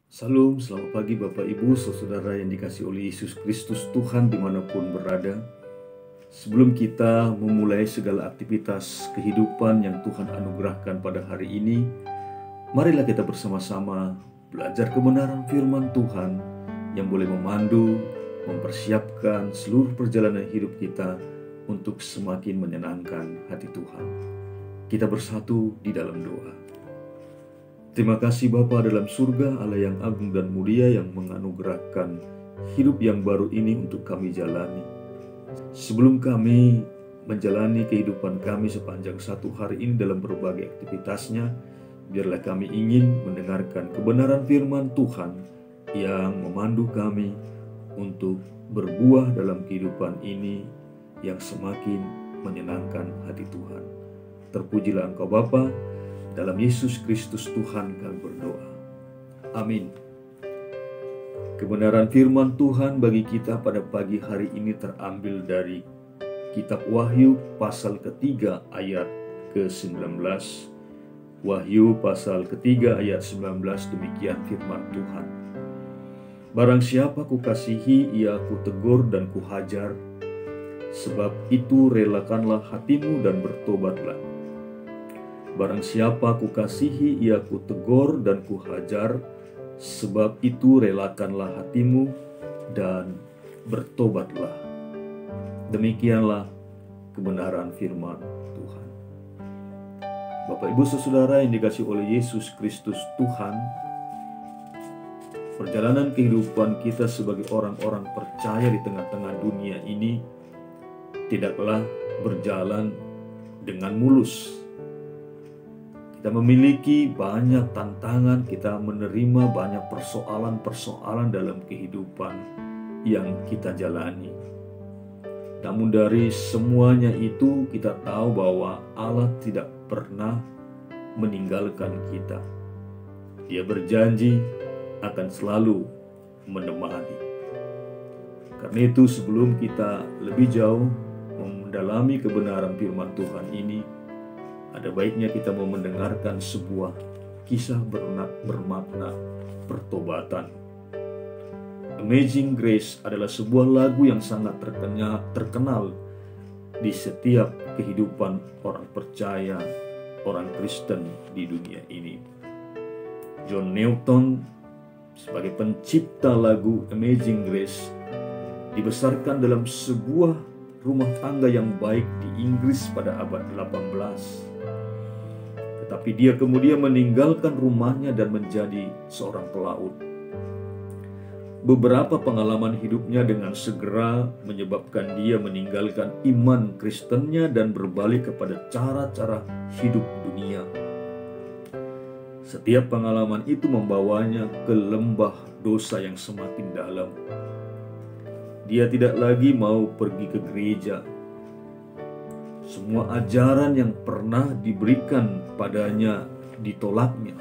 Salam, selamat pagi Bapak Ibu, saudara yang dikasihi oleh Yesus Kristus Tuhan dimanapun berada. Sebelum kita memulai segala aktivitas kehidupan yang Tuhan anugerahkan pada hari ini, marilah kita bersama-sama belajar kebenaran firman Tuhan yang boleh memandu, mempersiapkan seluruh perjalanan hidup kita untuk semakin menyenangkan hati Tuhan. Kita bersatu di dalam doa. Terima kasih Bapa dalam surga, Allah yang agung dan mulia yang menganugerahkan hidup yang baru ini untuk kami jalani. Sebelum kami menjalani kehidupan kami sepanjang satu hari ini dalam berbagai aktivitasnya, biarlah kami ingin mendengarkan kebenaran firman Tuhan yang memandu kami untuk berbuah dalam kehidupan ini yang semakin menyenangkan hati Tuhan. Terpujilah Engkau Bapa. Dalam Yesus Kristus Tuhan kami berdoa. Amin. Kebenaran firman Tuhan bagi kita pada pagi hari ini terambil dari kitab Wahyu pasal ketiga ayat ke-19. Wahyu pasal ketiga ayat 19, demikian firman Tuhan. Barang siapa kukasihi, ia kutegur dan kuhajar. Sebab itu relakanlah hatimu dan bertobatlah. Barang siapa kukasihi, ia kutegur dan kuhajar, sebab itu relakanlah hatimu dan bertobatlah. Demikianlah kebenaran firman Tuhan. Bapak Ibu saudara yang dikasihi oleh Yesus Kristus Tuhan, perjalanan kehidupan kita sebagai orang-orang percaya di tengah-tengah dunia ini tidaklah berjalan dengan mulus. Kita memiliki banyak tantangan, kita menerima banyak persoalan-persoalan dalam kehidupan yang kita jalani. Namun dari semuanya itu kita tahu bahwa Allah tidak pernah meninggalkan kita. Dia berjanji akan selalu menemani. Karena itu sebelum kita lebih jauh mendalami kebenaran firman Tuhan ini, ada baiknya kita mau mendengarkan sebuah kisah bermakna pertobatan. Amazing Grace adalah sebuah lagu yang sangat terkenal di setiap kehidupan orang percaya, orang Kristen di dunia ini. John Newton sebagai pencipta lagu Amazing Grace dibesarkan dalam sebuah rumah tangga yang baik di Inggris pada abad 18. Tetapi dia kemudian meninggalkan rumahnya dan menjadi seorang pelaut. Beberapa pengalaman hidupnya dengan segera menyebabkan dia meninggalkan iman Kristennya dan berbalik kepada cara-cara hidup dunia. Setiap pengalaman itu membawanya ke lembah dosa yang semakin dalam. Dia tidak lagi mau pergi ke gereja. Semua ajaran yang pernah diberikan padanya ditolaknya.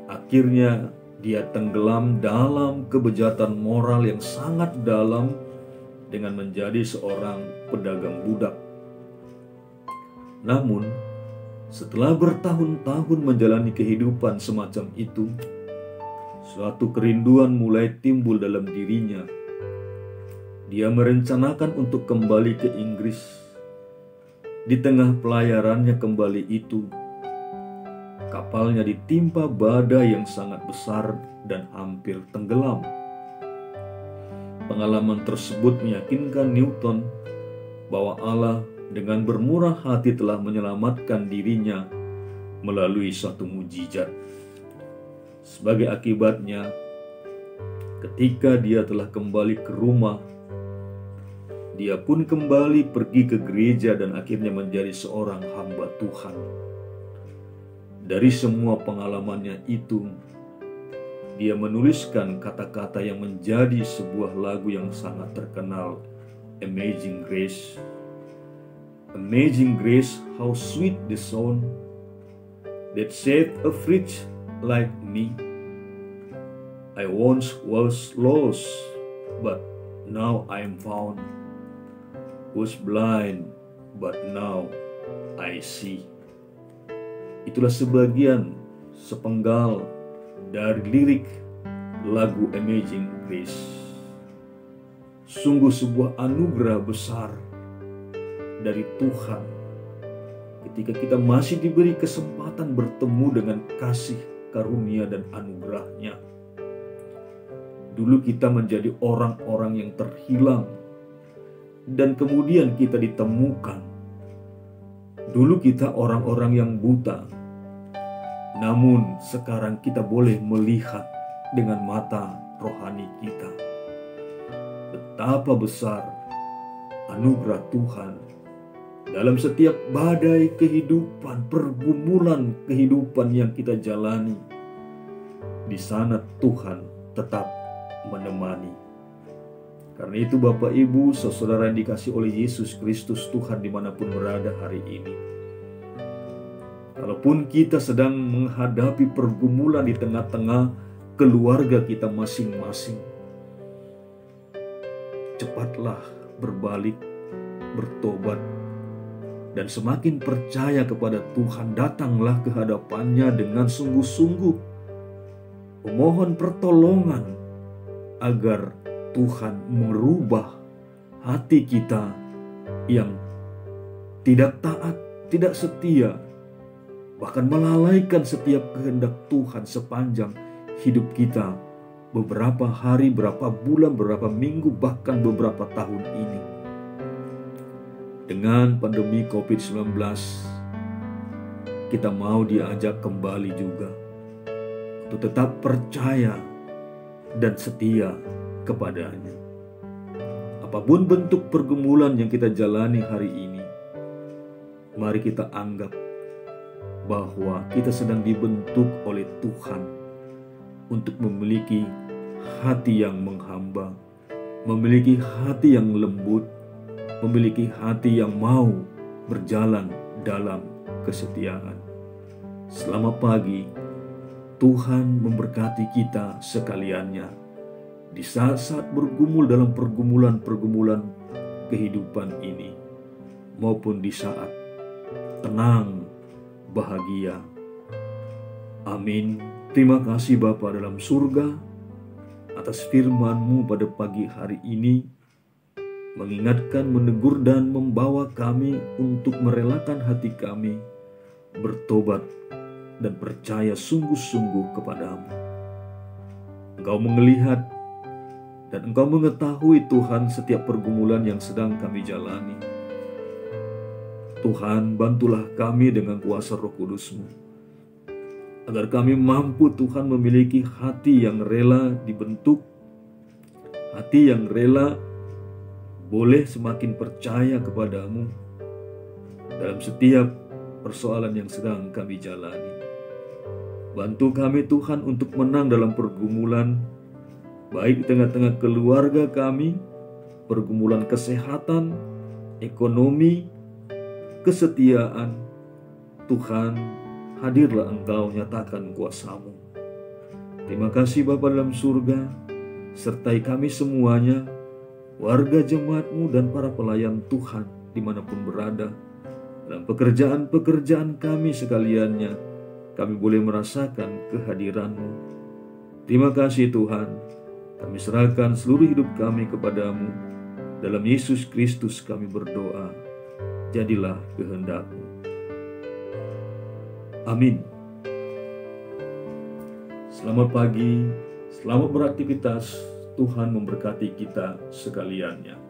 Akhirnya dia tenggelam dalam kebejatan moral yang sangat dalam dengan menjadi seorang pedagang budak. Namun, setelah bertahun-tahun menjalani kehidupan semacam itu, suatu kerinduan mulai timbul dalam dirinya. Dia merencanakan untuk kembali ke Inggris. Di tengah pelayarannya kembali itu, kapalnya ditimpa badai yang sangat besar dan hampir tenggelam. Pengalaman tersebut meyakinkan Newton bahwa Allah dengan bermurah hati telah menyelamatkan dirinya melalui suatu mujizat. Sebagai akibatnya, ketika dia telah kembali ke rumah, dia pun kembali pergi ke gereja dan akhirnya menjadi seorang hamba Tuhan. Dari semua pengalamannya itu, dia menuliskan kata-kata yang menjadi sebuah lagu yang sangat terkenal, Amazing Grace. Amazing grace, how sweet the sound that saved a wretch like me. I once was lost, but now I am found. Was blind, but now I see. Itulah sepenggal dari lirik lagu Amazing Grace. Sungguh sebuah anugerah besar dari Tuhan ketika kita masih diberi kesempatan bertemu dengan kasih karunia dan anugerahnya. Dulu kita menjadi orang-orang yang terhilang dan kemudian kita ditemukan. Dulu kita orang-orang yang buta, namun sekarang kita boleh melihat dengan mata rohani kita. Betapa besar anugerah Tuhan dalam setiap badai kehidupan, pergumulan kehidupan yang kita jalani. Di sana Tuhan tetap menemani. Karena itu Bapak Ibu, saudara yang dikasihi oleh Yesus Kristus Tuhan dimanapun berada hari ini. Kalaupun kita sedang menghadapi pergumulan di tengah-tengah keluarga kita masing-masing, cepatlah berbalik, bertobat, dan semakin percaya kepada Tuhan. Datanglah ke hadapannya dengan sungguh-sungguh, memohon pertolongan agar Tuhan merubah hati kita yang tidak taat, tidak setia, bahkan melalaikan setiap kehendak Tuhan sepanjang hidup kita, beberapa hari, beberapa bulan, beberapa minggu, bahkan beberapa tahun ini. Dengan pandemi COVID-19, kita mau diajak kembali juga untuk tetap percaya dan setia kepadanya. Apapun bentuk pergumulan yang kita jalani hari ini, mari kita anggap bahwa kita sedang dibentuk oleh Tuhan untuk memiliki hati yang menghamba, memiliki hati yang lembut, memiliki hati yang mau berjalan dalam kesetiaan. Selamat pagi, Tuhan memberkati kita sekaliannya di saat-saat bergumul dalam pergumulan-pergumulan kehidupan ini, maupun di saat tenang, bahagia. Amin. Terima kasih Bapa dalam surga atas firman-Mu pada pagi hari ini, mengingatkan, menegur, dan membawa kami untuk merelakan hati kami bertobat dan percaya sungguh-sungguh kepadamu. Engkau melihat dan Engkau mengetahui Tuhan setiap pergumulan yang sedang kami jalani. Tuhan, bantulah kami dengan kuasa Roh Kudus-Mu, agar kami mampu Tuhan memiliki hati yang rela dibentuk, hati yang rela boleh semakin percaya kepadamu dalam setiap persoalan yang sedang kami jalani. Bantu kami Tuhan untuk menang dalam pergumulan, baik di tengah-tengah keluarga kami, pergumulan kesehatan, ekonomi, kesetiaan. Tuhan, hadirlah Engkau, nyatakan kuasa-Mu. Terima kasih Bapa dalam surga, sertai kami semuanya, warga jemaat-Mu dan para pelayan Tuhan dimanapun berada, dalam pekerjaan-pekerjaan kami sekaliannya, kami boleh merasakan kehadiran-Mu. Terima kasih Tuhan. Kami serahkan seluruh hidup kami kepadamu. Dalam Yesus Kristus kami berdoa. Jadilah kehendak-Mu. Amin. Selamat pagi, selamat beraktivitas. Tuhan memberkati kita sekaliannya.